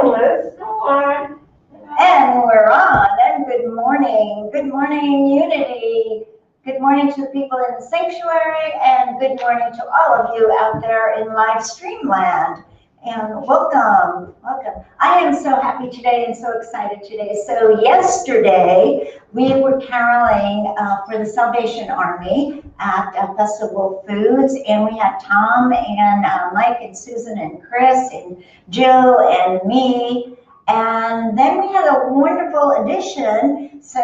Let's go on. And we're on, and good morning, Unity. Good morning to the people in the sanctuary, and good morning to all of you out there in live stream land. And welcome. I am so happy today and so excited today. So yesterday, we were caroling for the Salvation Army at Festival Foods, and we had Tom and Mike and Susan and Chris and Jill and me. And then we had a wonderful addition. So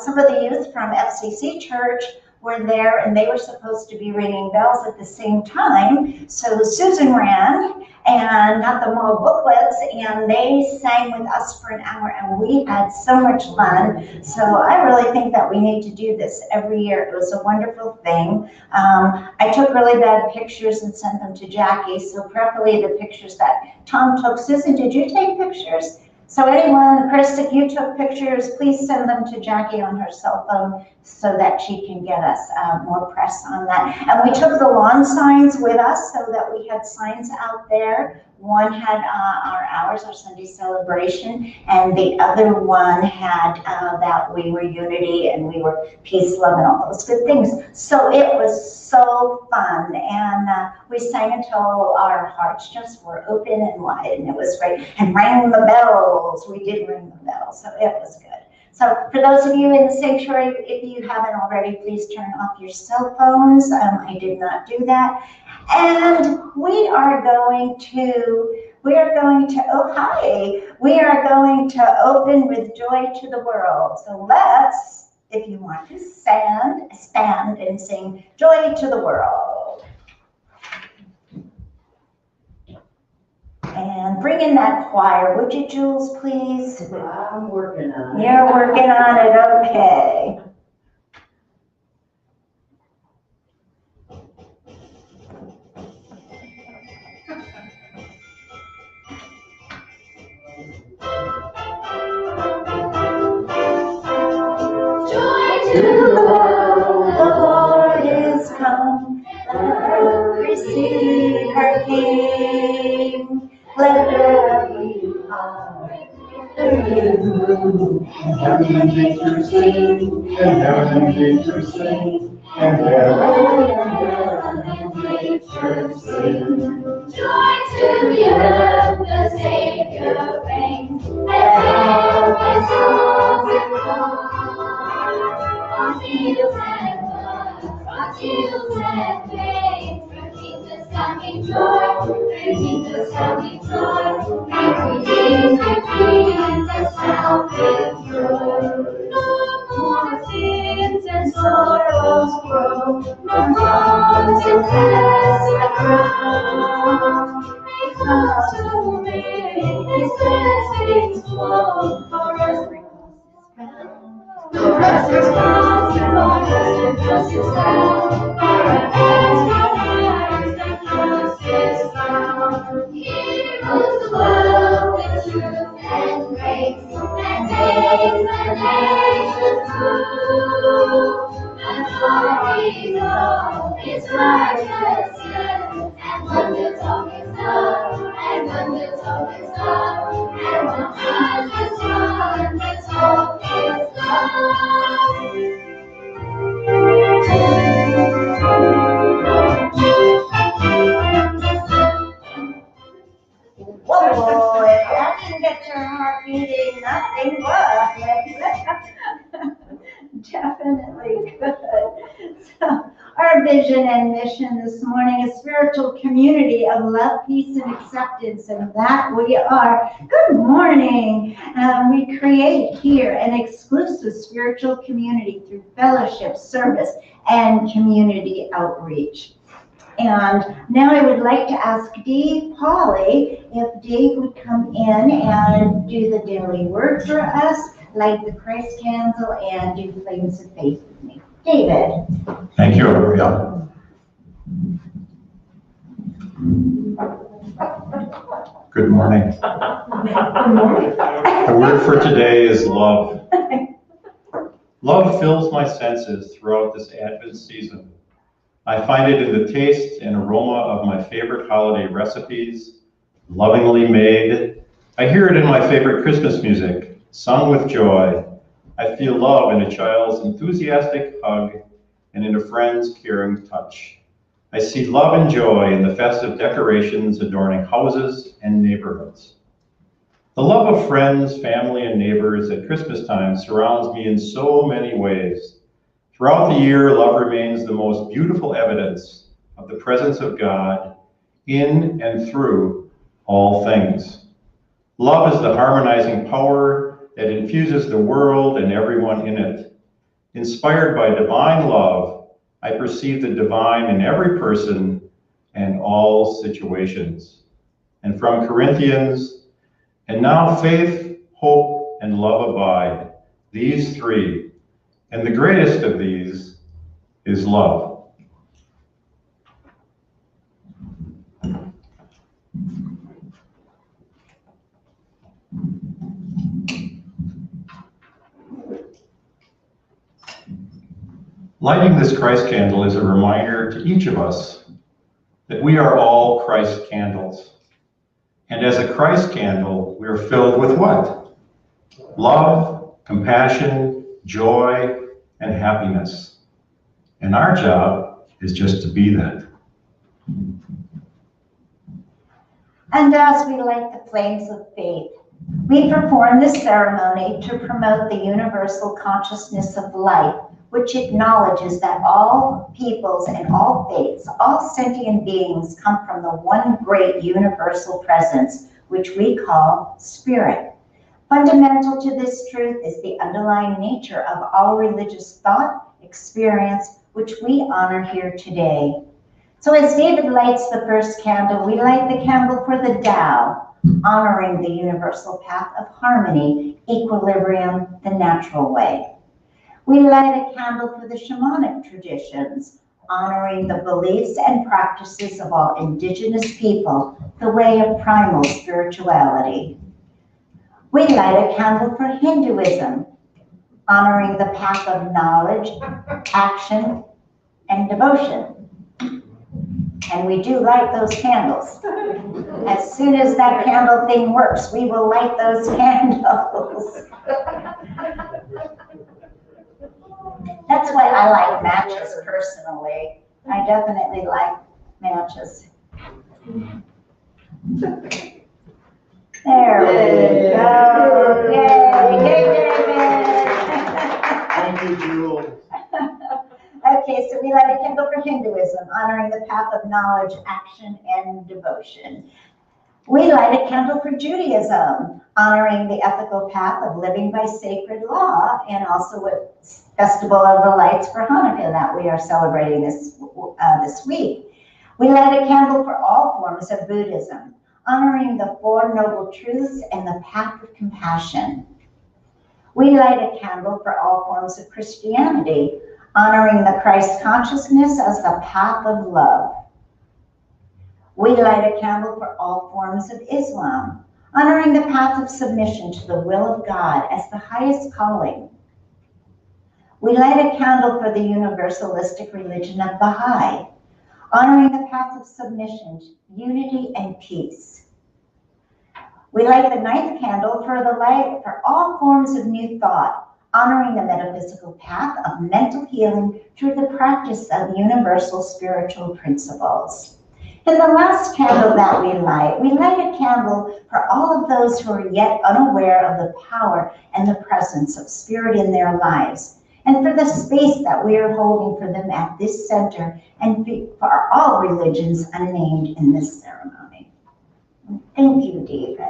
some of the youth from FCC Church were there, and they were supposed to be ringing bells at the same time. So Susan ran and got them all booklets, and they sang with us for an hour, and we had so much fun. So I really think that we need to do this every year. It was a wonderful thing. I took really bad pictures and sent them to Jackie, so preferably the pictures that Tom took. Susan, did you take pictures? So anyone, Chris, if you took pictures, please send them to Jackie on her cell phone so that she can get us more press on that. And we took the lawn signs with us so that we had signs out there. One had our Sunday celebration, and the other one had that we were unity and we were peace, love, and all those good things. So it was so fun, and we sang until our hearts just were open and wide, and it was great. And rang the bells. We did ring the bells, so it was good. So for those of you in the sanctuary, if you haven't already, please turn off your cell phones. I did not do that. And we are going to open with Joy to the World. So let's, if you want to stand and sing Joy to the World. And bring in that choir, would you, Jules, please? I'm working on it. You're working on it, okay. Joy to the world, the Lord is come. Let earth receive her King. Let every heart move, and heaven and nature sing, and heaven and nature sing, and heaven and nature sing. Joy to the earth, the Savior reigns, and endless songs and songs, on fields and floods, on fields and plains, for Jesus coming joy, for Jesus coming joy, and Jesus Jesus now with joy. No more sins and sorrows grow, no wrongs and tests and crowns. Because to me His blessings flow, for us for us is cross, for us is justice found, for our hands and justice found. He rules the world with truth and grace, and makes the nations move. And glory of His righteousness, and wonders of His love, and wonders of His love, and the wondrous, wondrous of His love. Whoa, if that didn't get your heart beating, nothing will. Definitely good. So, our vision and mission this morning is spiritual community of love, peace, and acceptance, and that we are. Good morning. We create here an exclusive spiritual community through fellowship, service, and community outreach. And now I would like to ask Dave Polly if Dave would come in and do the daily word for us, light the Christ candle, and do flames of faith with me. David. Thank you, Aubree-Lynn. Good morning. Good morning. The word for today is love. Love fills my senses throughout this Advent season. I find it in the taste and aroma of my favorite holiday recipes, lovingly made I hear it in my favorite Christmas music, sung with joy. I feel love in a child's enthusiastic hug and in a friend's caring touch. I see love and joy in the festive decorations adorning houses and neighborhoods. The love of friends, family, and neighbors at Christmas time surrounds me in so many ways. Throughout the year, love remains the most beautiful evidence of the presence of God in and through all things. Love is the harmonizing power that infuses the world and everyone in it. Inspired by divine love, I perceive the divine in every person and all situations. And from Corinthians, and now faith, hope, and love abide, these three, and the greatest of these is love. Lighting this Christ candle is a reminder to each of us that we are all Christ candles. And as a Christ candle, we are filled with what? Love, compassion, joy, and happiness. And our job is just to be that. And as we light the flames of faith, we perform this ceremony to promote the universal consciousness of life, which acknowledges that all peoples and all faiths, all sentient beings come from the one great universal presence, which we call spirit. Fundamental to this truth is the underlying nature of all religious thought, experience, which we honor here today. So as David lights the first candle, we light the candle for the Tao, honoring the universal path of harmony, equilibrium, the natural way. We light a candle for the shamanic traditions, honoring the beliefs and practices of all indigenous people, the way of primal spirituality. We light a candle for Hinduism, honoring the path of knowledge, action, and devotion. And we do light those candles. As soon as that candle thing works, we will light those candles. That's why I like matches personally. I definitely like matches. There we go. Yay, David. Thank you, Jules. Okay, so we light a candle for Hinduism, honoring the path of knowledge, action, and devotion. We light a candle for Judaism, honoring the ethical path of living by sacred law, and also with Festival of the Lights for Hanukkah that we are celebrating this week. We light a candle for all forms of Buddhism, honoring the Four Noble Truths and the path of compassion. We light a candle for all forms of Christianity, honoring the Christ consciousness as the path of love. We light a candle for all forms of Islam, honoring the path of submission to the will of God as the highest calling. We light a candle for the universalistic religion of Baha'i, honoring the path of submission, unity, and peace. We light the ninth candle for the light for all forms of new thought, honoring the metaphysical path of mental healing through the practice of universal spiritual principles. In the last candle that we light a candle for all of those who are yet unaware of the power and the presence of spirit in their lives, and for the space that we are holding for them at this center, and for all religions unnamed in this ceremony. Thank you, David.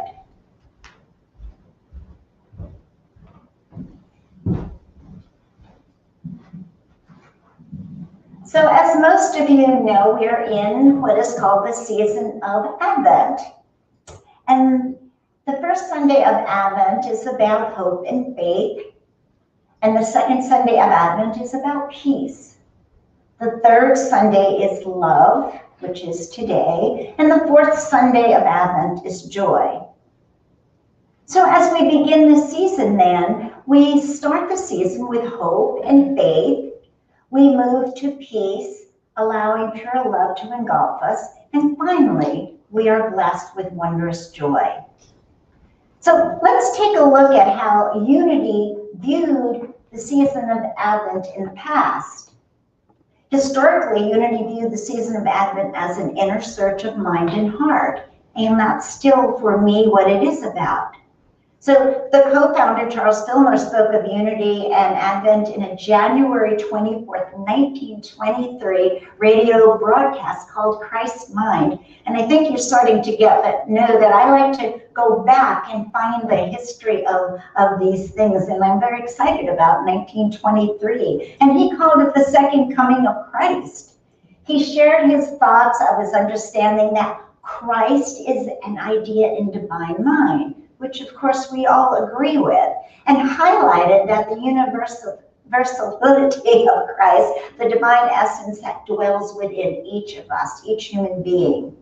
So as most of you know, we are in what is called the season of Advent. And the first Sunday of Advent is about hope and faith. And the second Sunday of Advent is about peace. The third Sunday is love, which is today. And the fourth Sunday of Advent is joy. So as we begin the season then, we start the season with hope and faith. We move to peace, allowing pure love to engulf us. And finally, we are blessed with wondrous joy. a look at how Unity viewed the season of Advent in the past. Historically, Unity viewed the season of Advent as an inner search of mind and heart, and that's still, for me, what it is about. So the co-founder, Charles Fillmore, spoke of Unity and Advent in a January 24th, 1923 radio broadcast called Christ's Mind. And I think you're starting to know that I like to go back and find the history of these things. And I'm very excited about 1923. And he called it the second coming of Christ. He shared his thoughts of his understanding that Christ is an idea in divine mind, which of course we all agree with, and highlighted that the universality of Christ, the divine essence that dwells within each of us, each human being.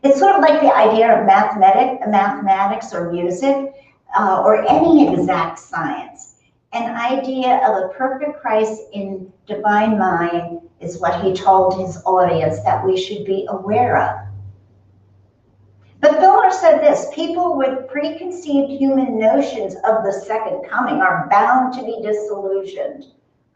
It's sort of like the idea of mathematics or music, or any exact science. An idea of a perfect Christ in divine mind is what he told his audience that we should be aware of. But Fillmore said this: people with preconceived human notions of the second coming are bound to be disillusioned.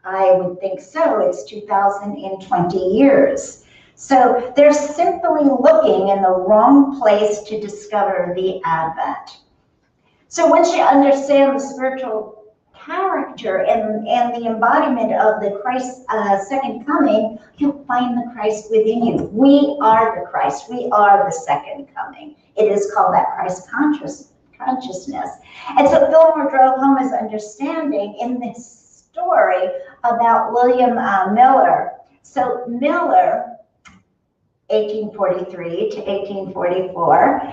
I would think so. It's 2020 years. So they're simply looking in the wrong place to discover the Advent. So once you understand the spiritual character and the embodiment of the Christ's second coming, you'll find the Christ within you. We are the Christ. We are the second coming. It is called that Christ consciousness. And so Fillmore drove home his understanding in this story about William Miller. So Miller, 1843 to 1844.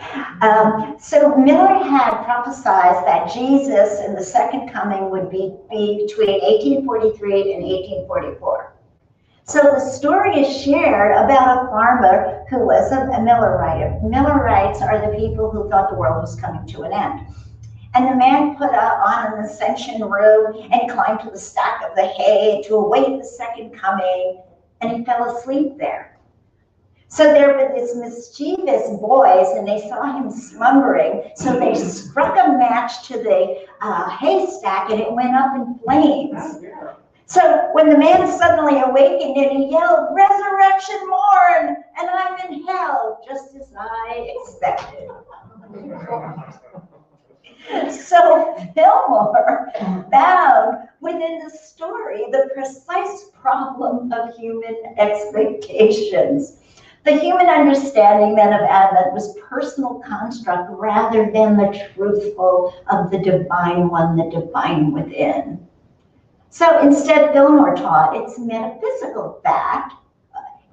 So Miller had prophesied that Jesus in the second coming would be between 1843 and 1844. So the story is shared about a farmer who was a Millerite. Millerites are the people who thought the world was coming to an end. And the man put on an ascension robe and climbed to the stack of the hay to await the second coming, and he fell asleep there. So there were these mischievous boys, and they saw him slumbering. So they struck a match to the haystack, and it went up in flames. So when the man suddenly awakened, and he yelled, "Resurrection morn, and I'm in hell, just as I expected." So Fillmore found within the story the precise problem of human expectations. The human understanding then of Advent was personal construct rather than the truthful of the divine one, the divine within. So instead, Fillmore taught it's metaphysical fact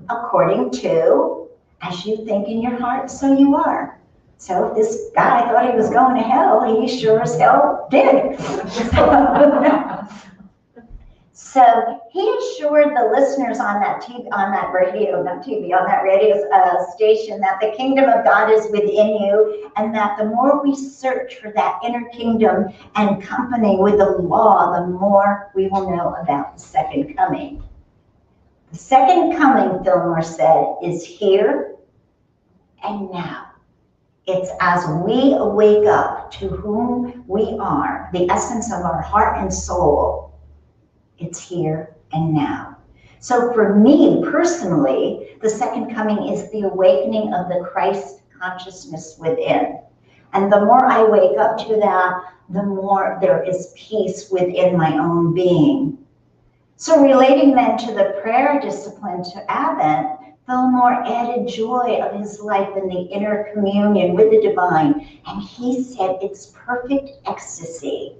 according to, as you think in your heart, so you are. So if this guy thought he was going to hell, he sure as hell did. So he assured the listeners on that radio station that the kingdom of God is within you, and that the more we search for that inner kingdom and company with the law, the more we will know about the second coming. The second coming, Fillmore said, is here and now. It's as we wake up to whom we are, the essence of our heart and soul. It's here and now. So for me personally, the second coming is the awakening of the Christ consciousness within. And the more I wake up to that, the more there is peace within my own being. So relating then to the prayer discipline to Advent, Fillmore added joy of his life in the inner communion with the divine. And he said it's perfect ecstasy.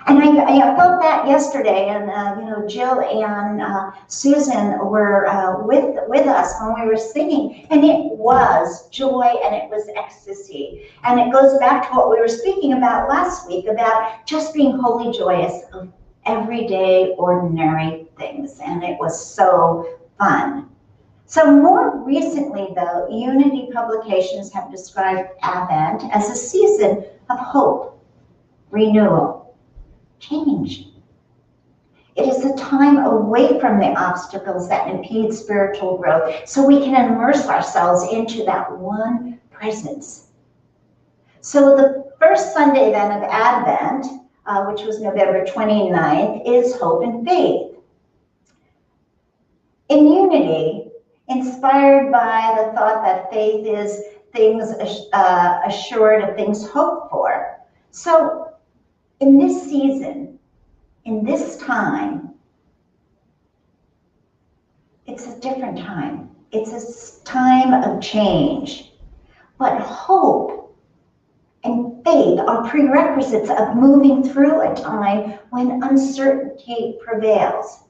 And I felt that yesterday, and Jill and Susan were with us when we were singing, and it was joy and it was ecstasy. And it goes back to what we were speaking about last week, about just being wholly joyous of everyday, ordinary things, and it was so fun. So more recently, though, Unity Publications have described Advent as a season of hope, renewal, change. It is a time away from the obstacles that impede spiritual growth, so we can immerse ourselves into that one presence. So the first Sunday then of Advent, which was November 29th, is hope and faith. In unity, inspired by the thought that faith is things assured of things hoped for. So in this season, in this time, it's a different time. It's a time of change. But hope and faith are prerequisites of moving through a time when uncertainty prevails.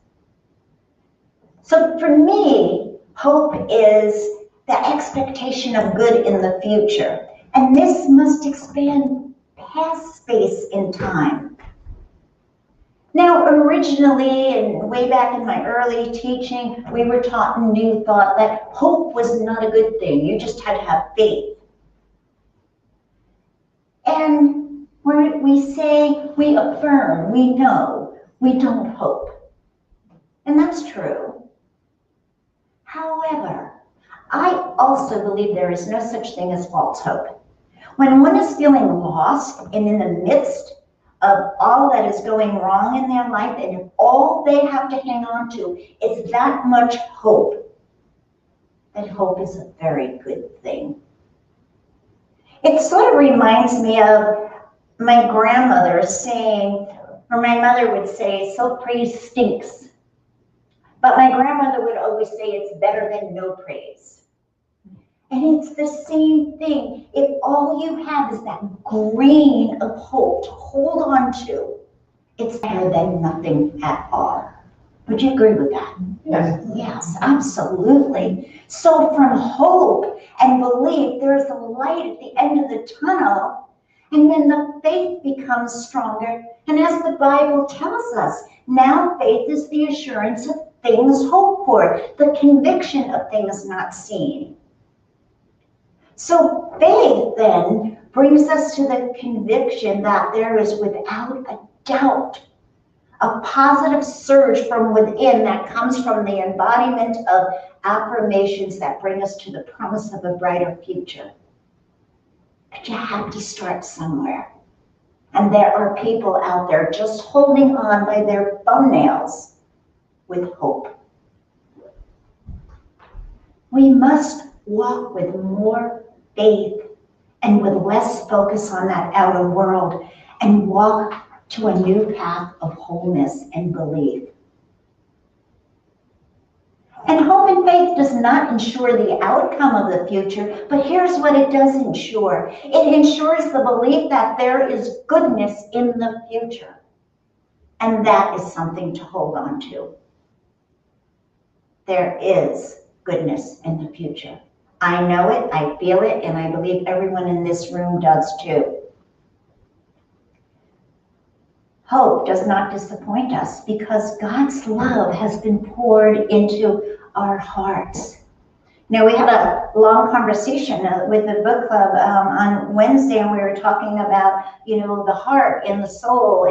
So for me, hope is the expectation of good in the future. And this must expand past space and time. Now, originally, and way back in my early teaching, we were taught in New Thought that hope was not a good thing. You just had to have faith. And when we say, we affirm, we know, we don't hope. And that's true. However, I also believe there is no such thing as false hope. When one is feeling lost and in the midst of all that is going wrong in their life, and if all they have to hang on to is that much hope, that hope is a very good thing. It sort of reminds me of my grandmother saying, or my mother would say, self-praise stinks. But my grandmother would always say it's better than no praise. And it's the same thing. If all you have is that grain of hope to hold on to, it's better than nothing at all. Would you agree with that? Yes. Yes, absolutely. So from hope and belief, there's a light at the end of the tunnel, and then the faith becomes stronger. And as the Bible tells us, now faith is the assurance of things hoped for, the conviction of things not seen. So faith then brings us to the conviction that there is without a doubt a positive surge from within that comes from the embodiment of affirmations that bring us to the promise of a brighter future. But you have to start somewhere. And there are people out there just holding on by their thumbnails with hope. We must walk with more faith and with less focus on that outer world and walk to a new path of wholeness and belief. And hope and faith does not ensure the outcome of the future, but here's what it does ensure. It ensures the belief that there is goodness in the future. And that is something to hold on to. There is goodness in the future. I know it, I feel it, and I believe everyone in this room does too. Hope does not disappoint us because God's love has been poured into our hearts. Now, we had a long conversation with the book club on Wednesday, and we were talking about, the heart and the soul,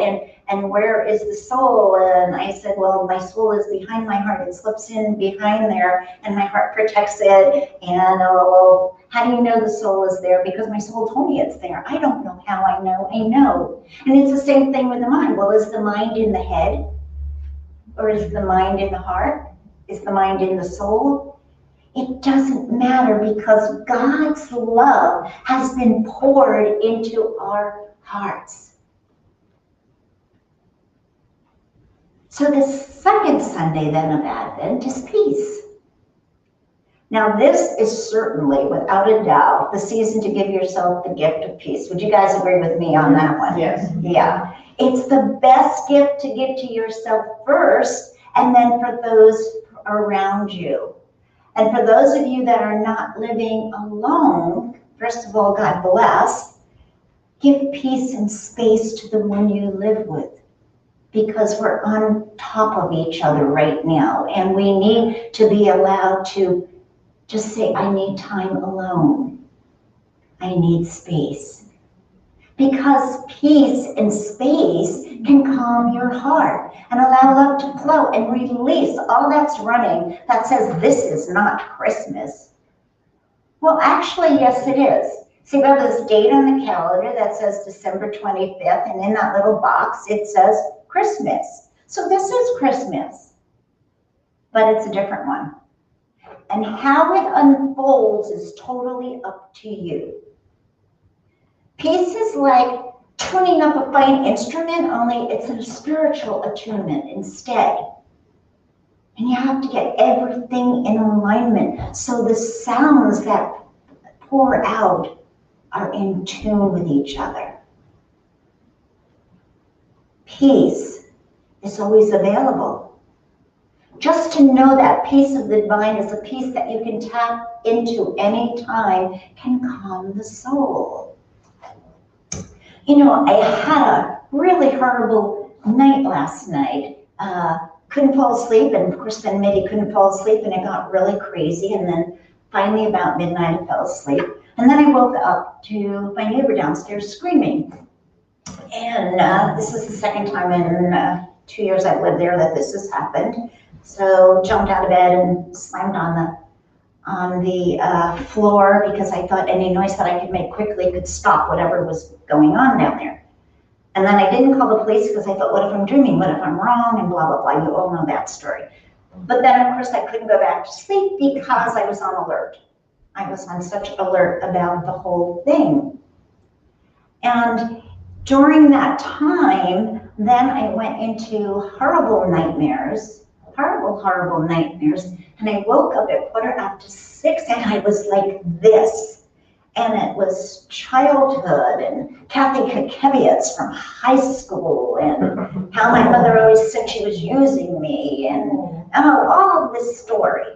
and where is the soul? And I said, well, my soul is behind my heart. It slips in behind there, and my heart protects it. And, well, how do you know the soul is there? Because my soul told me it's there. I don't know how I know. I know. And it's the same thing with the mind. Well, is the mind in the head? Or is the mind in the heart? Is the mind in the soul? It doesn't matter because God's love has been poured into our hearts. So the second Sunday then of Advent is peace. Now this is certainly, without a doubt, the season to give yourself the gift of peace. Would you guys agree with me on that one? Yes. Yeah. It's the best gift to give to yourself first, and then for those around you. And for those of you that are not living alone, first of all, God bless. Give peace and space to the one you live with, because we're on top of each other right now, and we need to be allowed to just say, I need time alone. I need space. Because peace and space can calm your heart and allow love to flow and release all that's running that says this is not Christmas. Well, actually, yes, it is. See, we have this date on the calendar that says December 25th, and in that little box, it says Christmas. So this is Christmas, but it's a different one. And how it unfolds is totally up to you. Peace is like tuning up a fine instrument, only it's a spiritual attunement instead. And you have to get everything in alignment so the sounds that pour out are in tune with each other. Peace is always available. Just to know that peace of the divine is a peace that you can tap into any time can calm the soul. You know, I had a really horrible night last night. Couldn't fall asleep, and of course then Mitty couldn't fall asleep, and it got really crazy, and then finally about midnight I fell asleep. And then I woke up to my neighbor downstairs screaming. And this is the second time in 2 years I've lived there that this has happened. So jumped out of bed and slammed on the floor because I thought any noise that I could make quickly could stop whatever was going on down there. And then I didn't call the police because I thought, what if I'm dreaming? What if I'm wrong? And blah, blah, blah. You all know that story. But then, of course, I couldn't go back to sleep because I was on alert. I was on such alert about the whole thing. And during that time, then I went into horrible nightmares, horrible nightmares. And I woke up at 6:15 and I was like this. And it was childhood and Kathy Kakeviets from high school and how my mother always said she was using me and all of this story.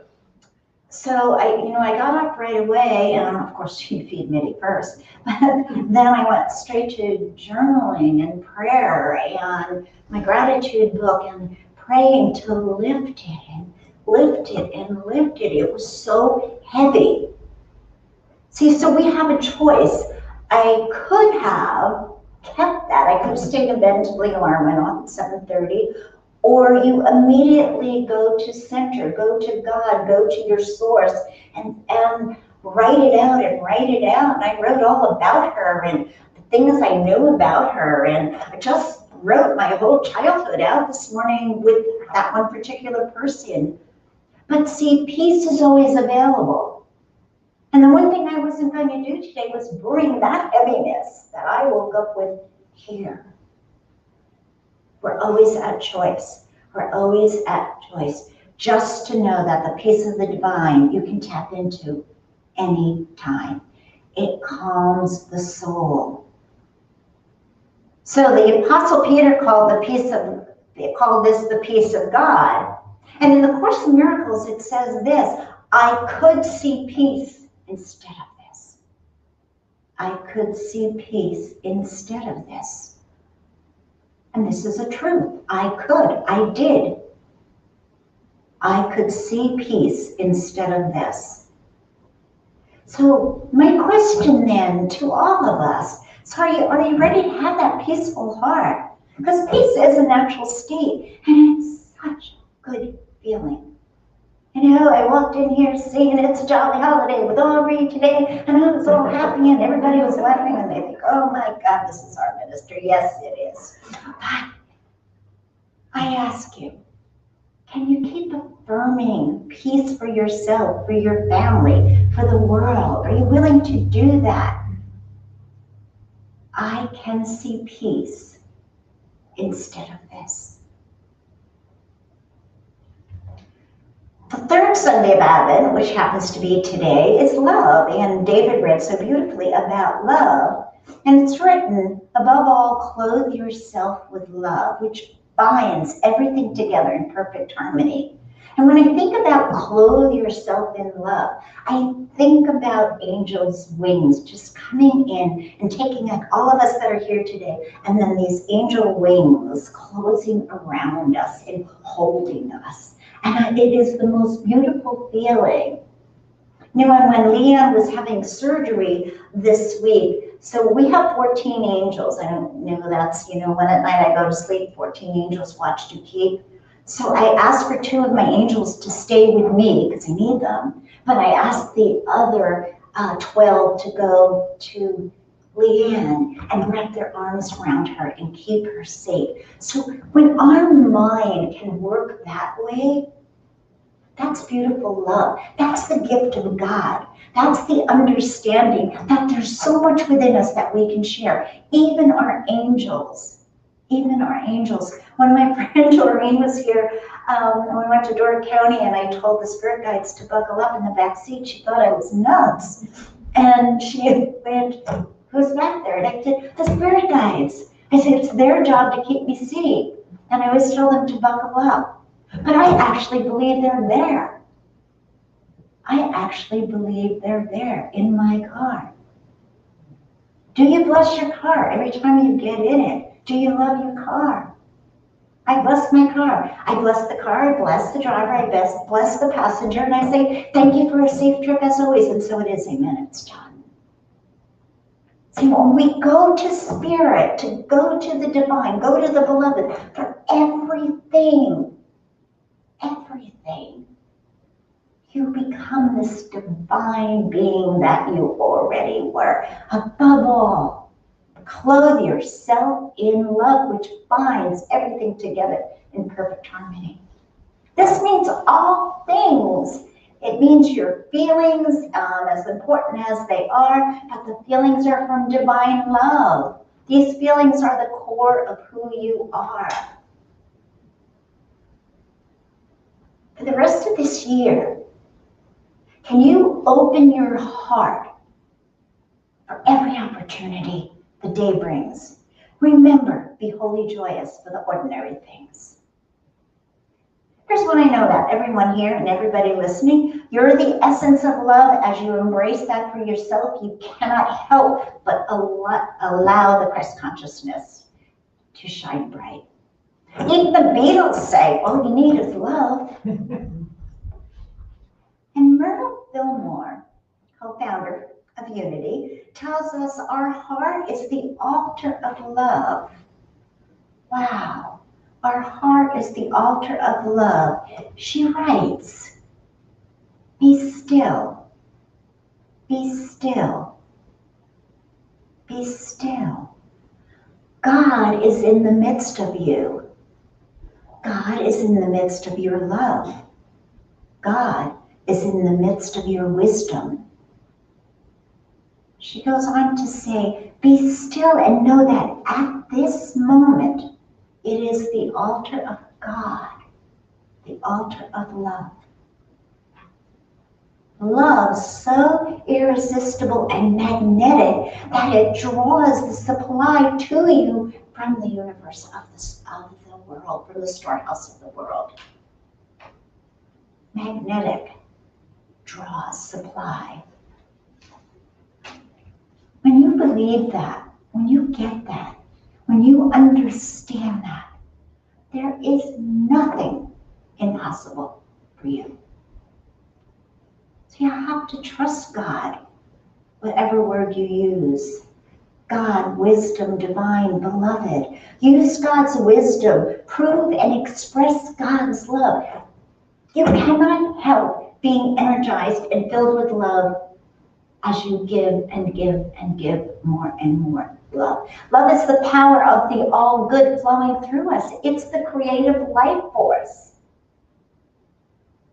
So I got up right away, and of course you feed Mitty first, but then I went straight to journaling and prayer and my gratitude book and praying to lift it and lift it and lift it. It was so heavy. See, so we have a choice. I could have kept that. I could have stayed in bed until the alarm went off at 7:30, or you immediately go to center, go to God, go to your source, and write it out and write it out. And I wrote all about her and the things I knew about her, and I just wrote my whole childhood out this morning with that one particular person. But see, peace is always available. And the one thing I wasn't going to do today was bring that heaviness that I woke up with here. We're always at choice. We're always at choice. Just to know that the peace of the divine you can tap into any time. It calms the soul. So the Apostle Peter called this the peace of God. And in the Course in Miracles, it says this: I could see peace instead of this. I could see peace instead of this. And this is a truth. I did. I could see peace instead of this. So my question then to all of us, so are you ready to have that peaceful heart? Because peace is a natural state, and it's such a good feeling. You know, I walked in here saying it's a jolly holiday with Aubree today, and I was all happy, and everybody was laughing, and they think, oh my God, this is our minister. Yes, it is. But I ask you, can you keep affirming peace for yourself, for your family, for the world? Are you willing to do that? I can see peace instead of this. The third Sunday of Advent, which happens to be today, is love. And David read so beautifully about love. And it's written, above all, clothe yourself with love, which binds everything together in perfect harmony. And when I think about clothe yourself in love, I think about angels' wings just coming in and taking like all of us that are here today, and then these angel wings closing around us and holding us. And it is the most beautiful feeling. You know, and when Leanne was having surgery this week, so we have 14 angels. I don't know, that's, when at night I go to sleep, 14 angels watch to keep. So I asked for 2 of my angels to stay with me because I need them. But I asked the other 12 to go to Leanne and wrap their arms around her and keep her safe. So when our mind can work that way, that's beautiful love. That's the gift of God. That's the understanding that there's so much within us that we can share. Even our angels. Even our angels. When my friend Doreen was here, we went to Door County and I told the spirit guides to buckle up in the back seat. She thought I was nuts. And she went, "Who's back there?" And I said, "The spirit guides." I said, "It's their job to keep me safe." And I always tell them to buckle up. But I actually believe they're there. I actually believe they're there in my car. Do you bless your car every time you get in it? Do you love your car? I bless my car. I bless the car, I bless the driver, I bless the passenger, and I say, "Thank you for a safe trip as always," and so it is, amen, it's done. See, when we go to spirit, to go to the divine, go to the beloved, for everything, you become this divine being that you already were. Above all, clothe yourself in love, which binds everything together in perfect harmony. This means all things. It means your feelings, as important as they are, but the feelings are from divine love. These feelings are the core of who you are. For the rest of this year, can you open your heart for every opportunity the day brings? Remember, be wholly joyous for the ordinary things. Here's what I know about everyone here and everybody listening. You're the essence of love. As you embrace that for yourself, you cannot help but allow the Christ consciousness to shine bright. Even the Beatles say, all you need is love. And Myrtle Fillmore, co-founder of Unity, tells us our heart is the altar of love. Wow, our heart is the altar of love. She writes, "Be still, be still, be still. God is in the midst of you. God is in the midst of your love. God is in the midst of your wisdom." She goes on to say, "Be still and know that at this moment, it is the altar of God, the altar of love. Love so irresistible and magnetic that it draws the supply to you from the universe of the world, from the storehouse of the world. Magnetic draws supply." When you believe that, when you get that, when you understand that, there is nothing impossible for you. So you have to trust God, whatever word you use. God, wisdom, divine, beloved. Use God's wisdom. Prove and express God's love. You cannot help being energized and filled with love as you give and give and give more and more love. Love is the power of the all good flowing through us. It's the creative life force.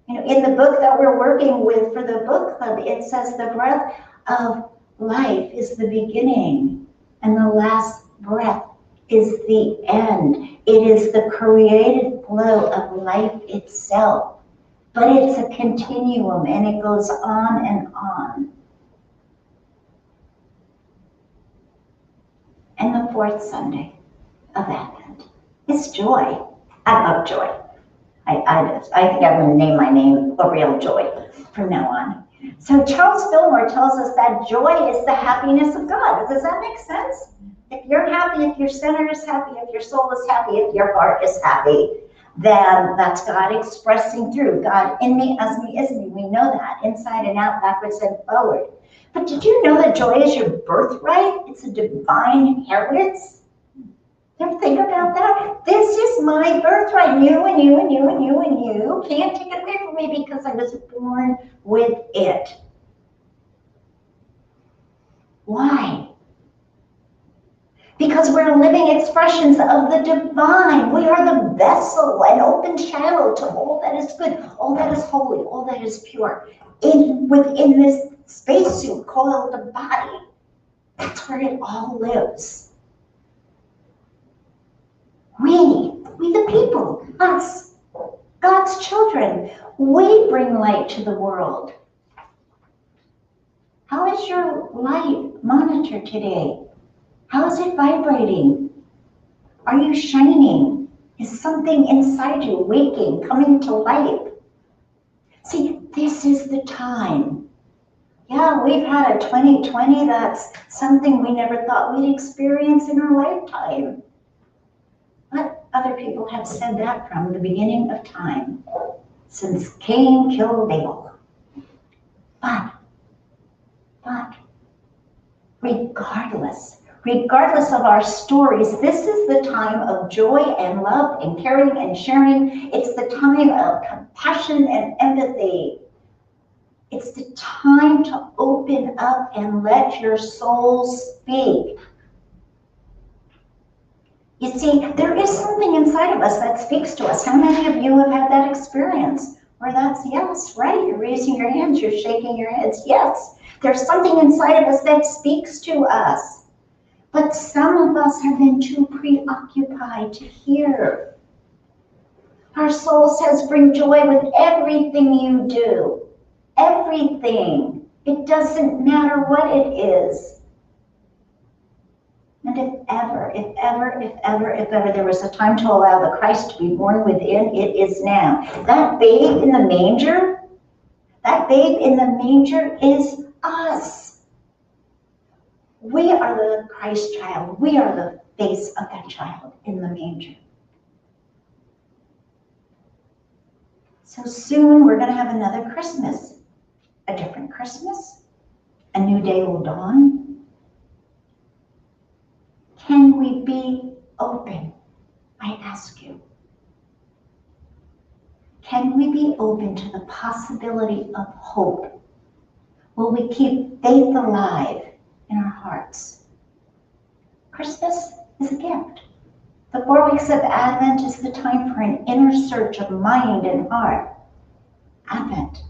You know, in the book that we're working with for the book club, it says the breath of life is the beginning and the last breath is the end. It is the creative flow of life itself. But it's a continuum and it goes on and on. And the fourth Sunday of Advent is joy. I love joy. I think I'm going to name my name A Real Joy from now on. So Charles Fillmore tells us that joy is the happiness of God. Does that make sense? If you're happy, if your center is happy, if your soul is happy, if your heart is happy, then that's God expressing through. God in me, as me, is me. We know that, inside and out, backwards and forward. But did you know that joy is your birthright? It's a divine inheritance. You ever think about that? This is my birthright. You and you and you and you and you can't take it away from me because I was born with it. Why? Because we're living expressions of the divine. We are the vessel, an open channel to all that is good, all that is holy, all that is pure. Within this spacesuit called the body, that's where it all lives. We the people, us, God's children, we bring light to the world. How is your light monitored today? How is it vibrating? Are you shining? Is something inside you waking, coming to life? See, this is the time. Yeah, we've had a 2020 that's something we never thought we'd experience in our lifetime. But other people have said that from the beginning of time, since Cain killed Abel. But regardless of our stories, this is the time of joy and love and caring and sharing. It's the time of compassion and empathy. It's the time to open up and let your soul speak. You see, there is something inside of us that speaks to us. How many of you have had that experience? Where that's yes, right? You're raising your hands, you're shaking your heads. Yes, there's something inside of us that speaks to us. But some of us have been too preoccupied to hear. Our soul says, bring joy with everything you do. Everything. It doesn't matter what it is. And if ever there was a time to allow the Christ to be born within, it is now. That babe in the manger is us. We are the Christ child. We are the face of that child in the manger. So soon we're going to have another Christmas, a different Christmas. A new day will dawn. Can we be open? I ask you. Can we be open to the possibility of hope? Will we keep faith alive in our hearts? Christmas is a gift. The 4 weeks of Advent is the time for an inner search of mind and heart. Advent,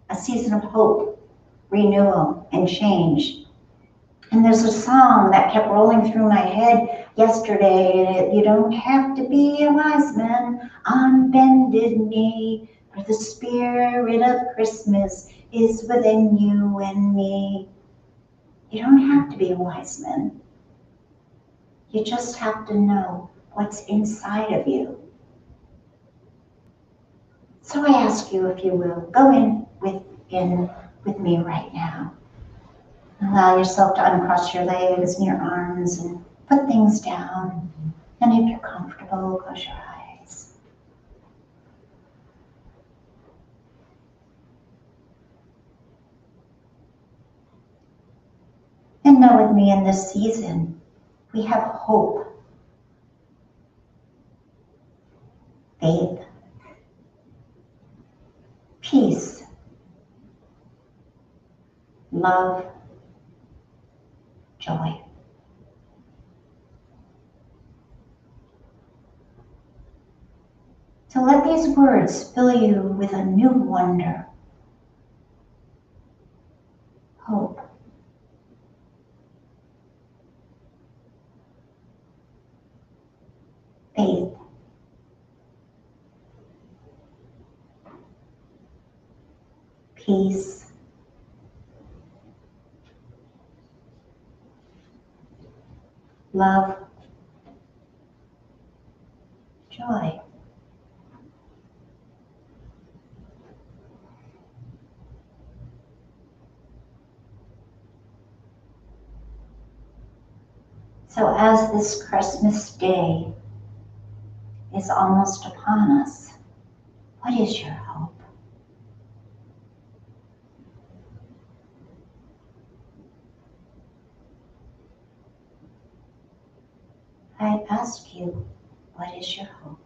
a season of hope, renewal, and change. And there's a song that kept rolling through my head yesterday. You don't have to be a wise man on bended knee, for the spirit of Christmas is within you and me. You don't have to be a wise man. You just have to know what's inside of you. So I ask you, if you will, go in with me right now. Allow yourself to uncross your legs and your arms and put things down. And if you're comfortable, close your eyes. And know with me, in this season, we have hope, faith, peace, love, joy. So let these words fill you with a new wonder, hope, faith, peace, love, joy. So as this Christmas day is almost upon us, what is your hope? I ask you, what is your hope?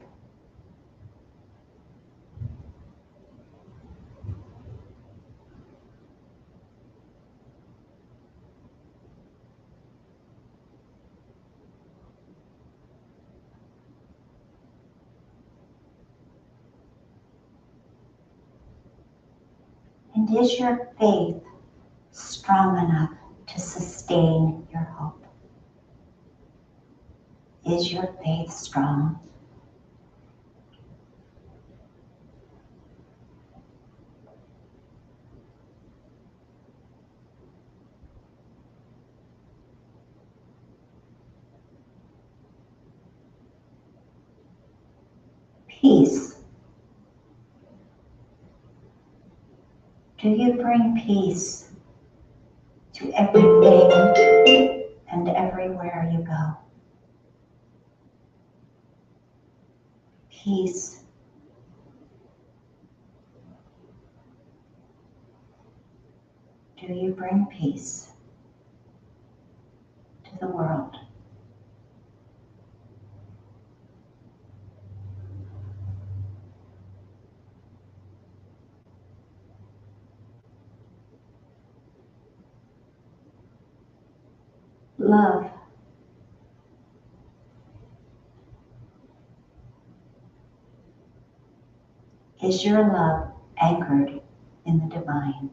And is your faith strong enough to sustain your hope? Is your faith strong? Peace. Do you bring peace to everything and everywhere you go? Peace. Do you bring peace to the world? Love. Is your love anchored in the divine?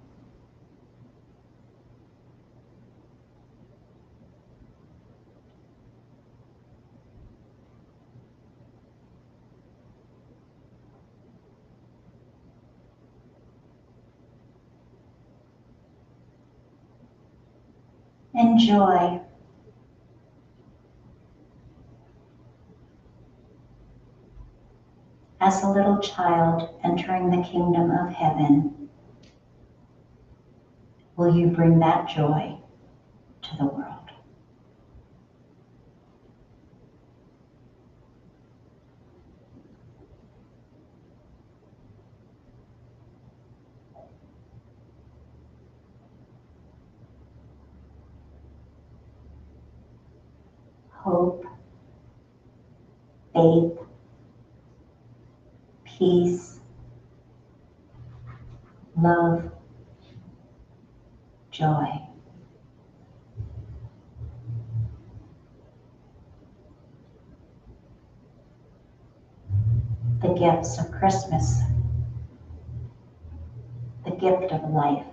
And joy. As a little child entering the kingdom of heaven, will you bring that joy to the world? Hope, faith, peace, love, joy. The gifts of Christmas, the gift of life.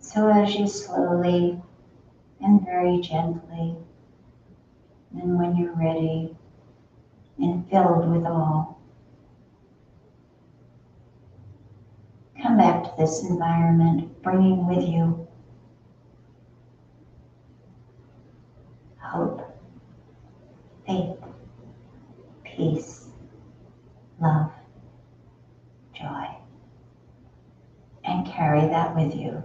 So as you slowly and very gently, and when you're ready and filled with awe, come back to this environment, bringing with you hope, faith, peace, love, joy, and carry that with you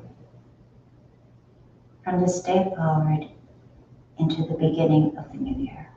from this day forward into the beginning of the new year.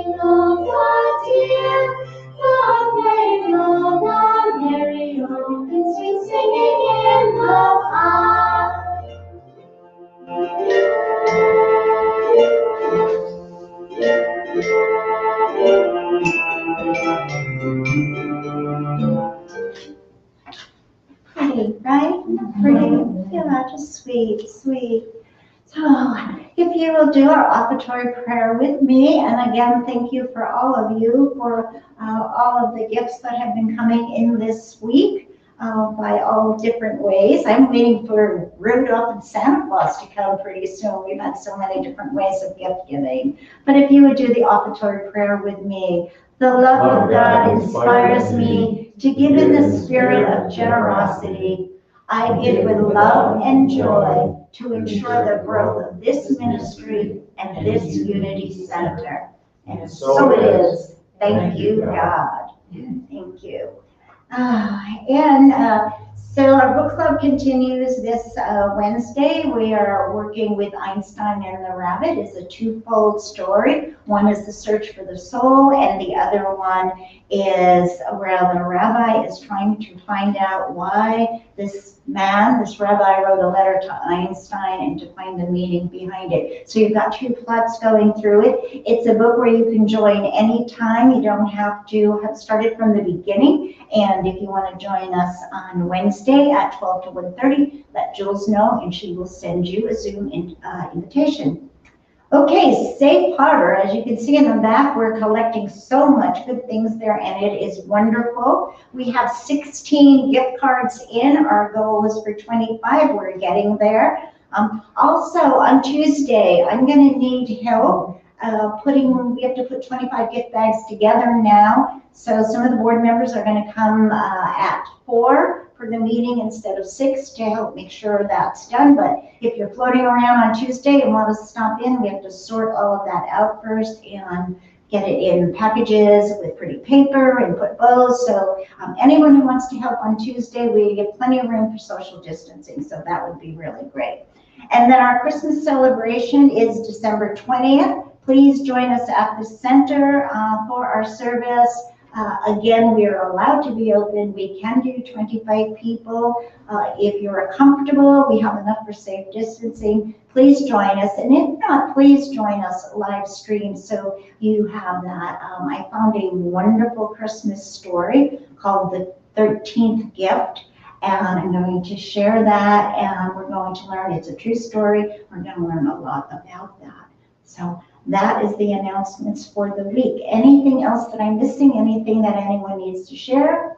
jingle bell dear, the merry go round, merry organ sweet singing in the park. Pretty, right? Pretty. Yeah, just sweet, sweet. So, if you will do our offertory prayer with me, and again, thank you for all of you for all of the gifts that have been coming in this week by all different ways. I'm waiting for Rudolph and Santa Claus to come pretty soon. We've had so many different ways of gift giving. But if you would do the offertory prayer with me, the love of God inspires me to give in the spirit of generosity. I give with love and joy to ensure the growth of this ministry and this Unity Center. And so it is. Thank you, God. Thank you. So our book club continues this Wednesday. We are working with Einstein and the Rabbit. It's a twofold story. One is the search for the soul, and the other one is where the rabbi is trying to find out why this rabbi wrote a letter to Einstein and to find the meaning behind it. So you've got two plots going through it. It's a book where you can join anytime. You don't have to have started from the beginning. And if you want to join us on Wednesday at 12 to 1:30, let Jules know and she will send you a Zoom invitation. Okay, Safe Harbor. As you can see in the back, we're collecting so much good things there, and it is wonderful. We have 16 gift cards in. Our goal was for 25. We're getting there. Also, on Tuesday, I'm going to need help we have to put 25 gift bags together now. So some of the board members are going to come at 4 for the meeting instead of 6 to help make sure that's done. But if you're floating around on Tuesday and want to stop in, we have to sort all of that out first and get it in packages with pretty paper and put bows. So anyone who wants to help on Tuesday, we get plenty of room for social distancing. So that would be really great. And then our Christmas celebration is December 20th. Please join us at the center for our service. Again, we are allowed to be open. We can do 25 people. If you're comfortable, we have enough for safe distancing. Please join us. And if not, please join us live stream so you have that. I found a wonderful Christmas story called The 13th Gift. And I'm going to share that, and we're going to learn, it's a true story. We're going to learn a lot about that. So that is the announcements for the week. Anything else that I'm missing? Anything that anyone needs to share?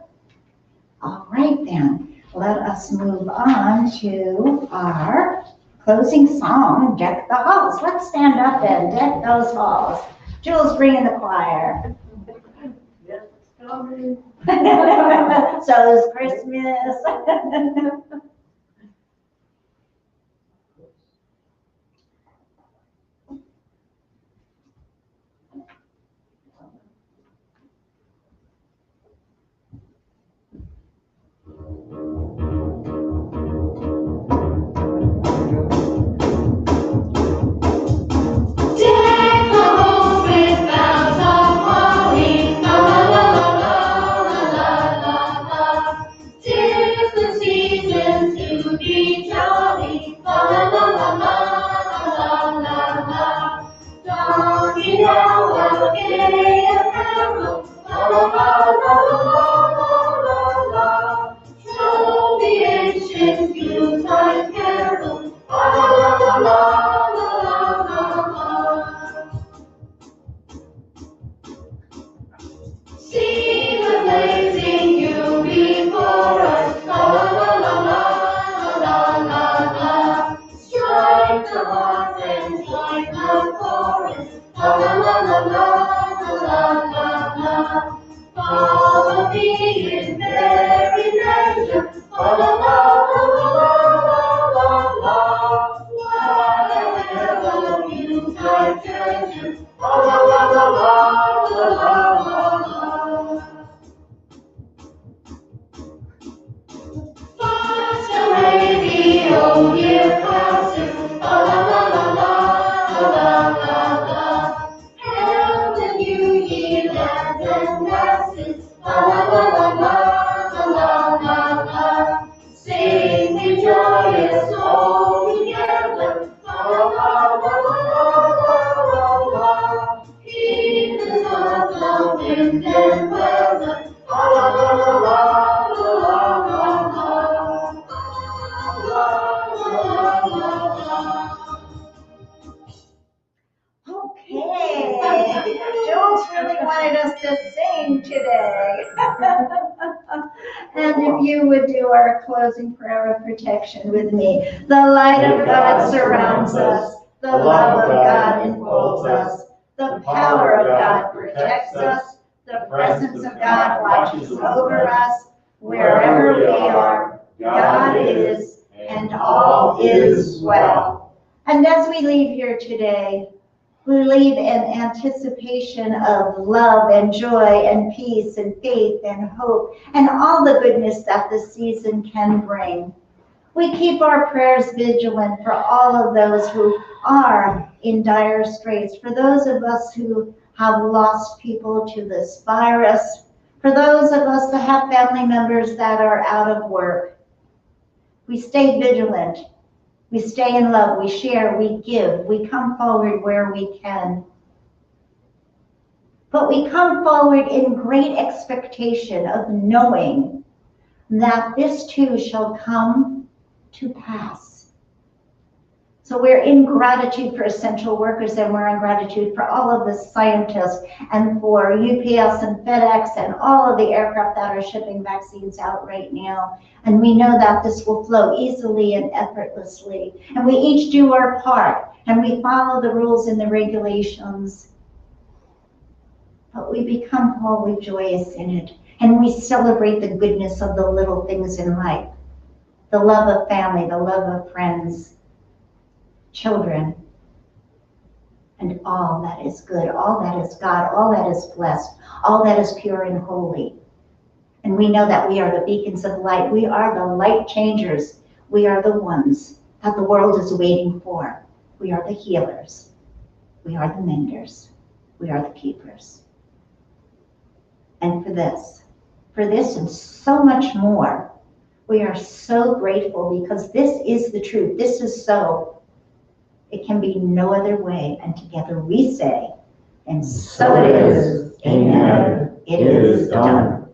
All right then, let us move on to our closing song, Deck the Halls. Let's stand up and deck those halls. Jules, bring in the choir. So it's Christmas. Season wind and weather. La la la la la la la la la la. Okay, Jules really wanted us to sing today. And if you would do our closing prayer of protection with me. The light of God surrounds us. The love of God enfolds us. The power of God protects us. The presence of God watches over us. Wherever we are, God is, and all is well. And as we leave here today, we leave in anticipation of love and joy and peace and faith and hope and all the goodness that the season can bring. We keep our prayers vigilant for all of those who are in dire straits, for those of us who have lost people to this virus, for those of us that have family members that are out of work. We stay vigilant. We stay in love, we share, we give, we come forward where we can. But we come forward in great expectation of knowing that this too shall come to pass. So we're in gratitude for essential workers, and we're in gratitude for all of the scientists and for UPS and FedEx and all of the aircraft that are shipping vaccines out right now. And we know that this will flow easily and effortlessly. And we each do our part, and we follow the rules and the regulations. But we become wholly joyous in it, and we celebrate the goodness of the little things in life. The love of family, the love of friends, children, and all that is good, all that is God, all that is blessed, all that is pure and holy. And we know that we are the beacons of light. We are the light changers. We are the ones that the world is waiting for. We are the healers. We are the menders. We are the keepers. And for this and so much more, we are so grateful, because this is the truth. This is so. It can be no other way. And together we say, and so it is. Amen. It is done.